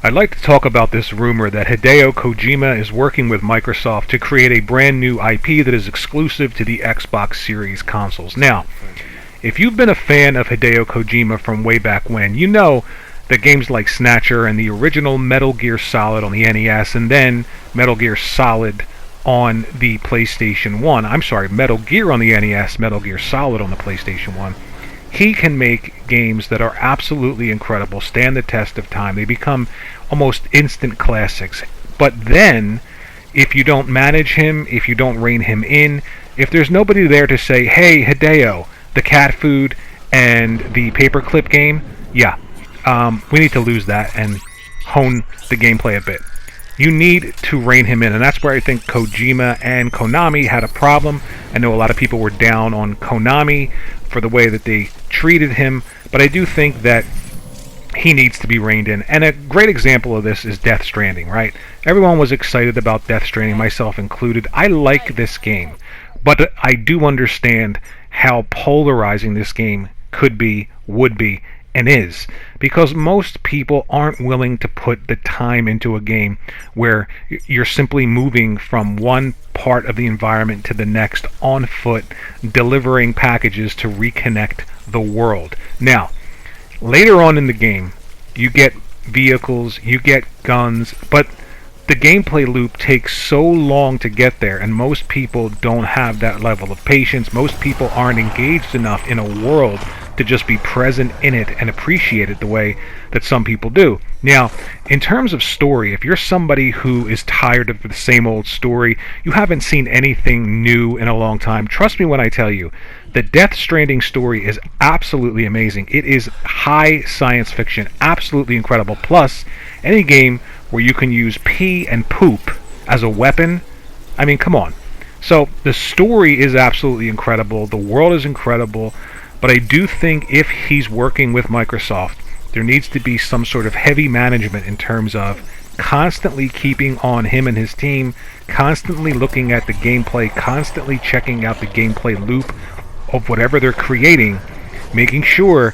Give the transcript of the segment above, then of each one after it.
I'd like to talk about this rumor that Hideo Kojima is working with Microsoft to create a brand new IP that is exclusive to the Xbox Series consoles. Now, if you've been a fan of Hideo Kojima from way back when, you know that games like Snatcher and the original Metal Gear Solid on the NES and then Metal Gear Solid on the PlayStation 1, Metal Gear on the NES, Metal Gear Solid on the PlayStation 1, he can make games that are absolutely incredible, stand the test of time. They become almost instant classics. But then, if you don't manage him, if you don't rein him in, if there's nobody there to say, hey, Hideo, the cat food and the paperclip game, we need to lose that and hone the gameplay a bit. You need to rein him in, and that's where I think Kojima and Konami had a problem. I know a lot of people were down on Konami for the way that they treated him, but I do think that he needs to be reined in. And a great example of this is Death Stranding, right? Everyone was excited about Death Stranding, myself included. I like this game, but I do understand how polarizing this game could be, would be, and is, because most people aren't willing to put the time into a game where you're simply moving from one part of the environment to the next on foot, delivering packages to reconnect the world. Now, later on in the game, you get vehicles, you get guns, but the gameplay loop takes so long to get there, and most people don't have that level of patience. Most people aren't engaged enough in a world to just be present in it and appreciate it the way that some people do. Now, in terms of story, if you're somebody who is tired of the same old story, you haven't seen anything new in a long time, trust me when I tell you, the Death Stranding story is absolutely amazing. It is high science fiction, absolutely incredible. Plus, any game where you can use pee and poop as a weapon, I mean, come on. So, the story is absolutely incredible, the world is incredible, but I do think if he's working with Microsoft, there needs to be some sort of heavy management in terms of constantly keeping on him and his team, constantly looking at the gameplay, constantly checking out the gameplay loop of whatever they're creating, making sure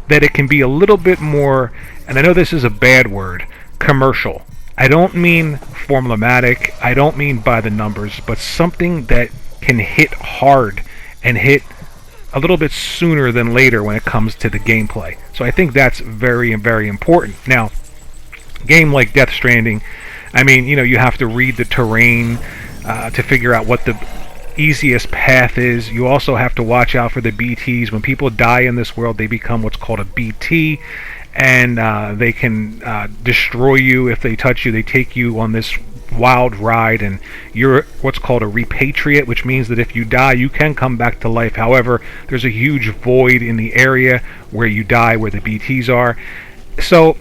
that it can be a little bit more, and I know this is a bad word, commercial. I don't mean formulaic, I don't mean by the numbers, but something that can hit hard and hit a little bit sooner than later when it comes to the gameplay. So I think that's very, very important. Now, a game like Death Stranding, I mean, you have to read the terrain to figure out what the easiest path is. You also have to watch out for the BTs. When people die in this world, they become what's called a BT, and they can destroy you if they touch you. They take you on this wild ride, and you're what's called a repatriate, which means that if you die, you can come back to life. However, there's a huge void in the area where you die, where the BTs are. So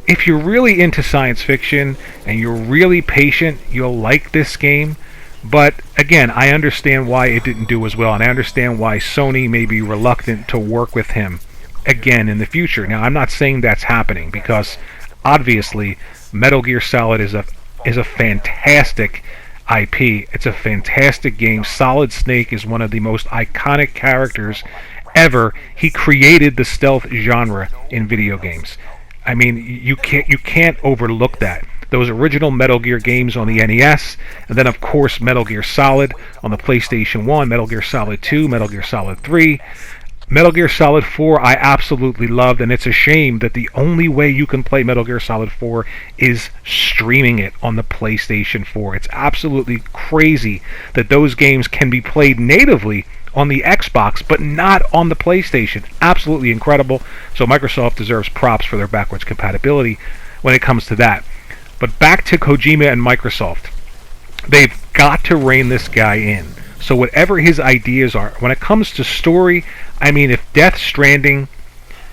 if you're really into science fiction and you're really patient, you'll like this game. But again, I understand why it didn't do as well, and I understand why Sony may be reluctant to work with him again in the future. Now, I'm not saying that's happening, because obviously Metal Gear Solid is a fantastic IP. It's a fantastic game. Solid Snake is one of the most iconic characters ever. He created the stealth genre in video games. I mean, you can't overlook that. Those original Metal Gear games on the NES, and then of course Metal Gear Solid on the PlayStation 1, Metal Gear Solid 2, Metal Gear Solid 3, Metal Gear Solid 4 I absolutely loved, and it's a shame that the only way you can play Metal Gear Solid 4 is streaming it on the PlayStation 4. It's absolutely crazy that those games can be played natively on the Xbox, but not on the PlayStation. Absolutely incredible. So Microsoft deserves props for their backwards compatibility when it comes to that. But back to Kojima and Microsoft. They've got to rein this guy in. So whatever his ideas are, when it comes to story, I mean, if Death Stranding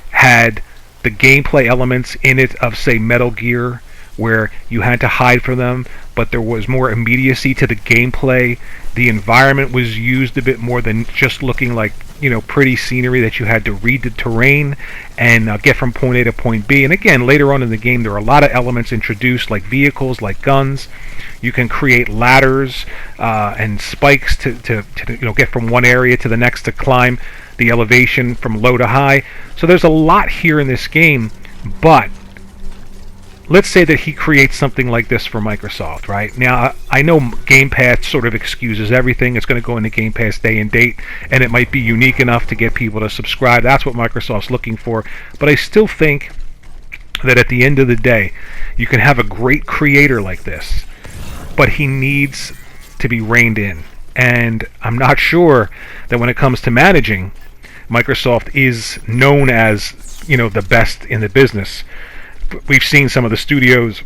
had the gameplay elements in it of, say, Metal Gear, where you had to hide from them, but there was more immediacy to the gameplay, the environment was used a bit more than just looking like, pretty scenery that you had to read the terrain and get from point A to point B. And again, later on in the game, there are a lot of elements introduced, like vehicles, like guns. You can create ladders and spikes to get from one area to the next, to climb the elevation from low to high. So there's a lot here in this game, but let's say that he creates something like this for Microsoft, right? Now, I know Game Pass sort of excuses everything. It's going to go into Game Pass day and date, and it might be unique enough to get people to subscribe. That's what Microsoft's looking for. But I still think that at the end of the day, you can have a great creator like this, but he needs to be reined in. And I'm not sure that when it comes to managing, Microsoft is known as, the best in the business. We've seen some of the studios,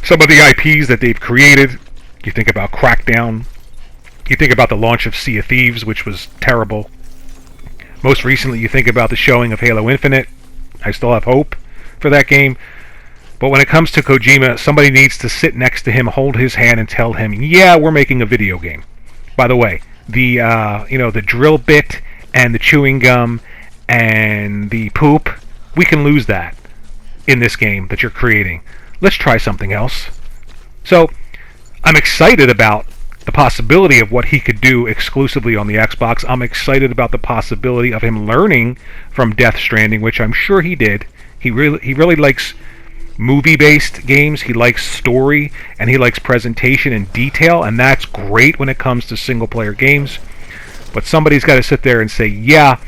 some of the IPs that they've created. You think about Crackdown. You think about the launch of Sea of Thieves, which was terrible. Most recently, you think about the showing of Halo Infinite. I still have hope for that game. But when it comes to Kojima, somebody needs to sit next to him, hold his hand, and tell him, yeah, we're making a video game. By the way, the drill bit and the chewing gum and the poop, we can lose that in this game that you're creating. Let's try something else. So I'm excited about the possibility of what he could do exclusively on the Xbox. I'm excited about the possibility of him learning from Death Stranding, which I'm sure he did. He really likes movie-based games. He likes story, and he likes presentation and detail, and that's great when it comes to single-player games. But somebody's got to sit there and say, yeah,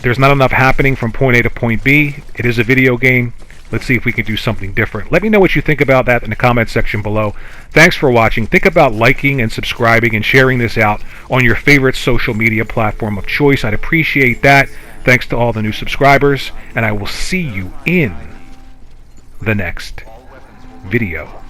there's not enough happening from point A to point B. It is a video game. Let's see if we can do something different. Let me know what you think about that in the comment section below. Thanks for watching. Think about liking and subscribing and sharing this out on your favorite social media platform of choice. I'd appreciate that. Thanks to all the new subscribers, and I will see you in the next video.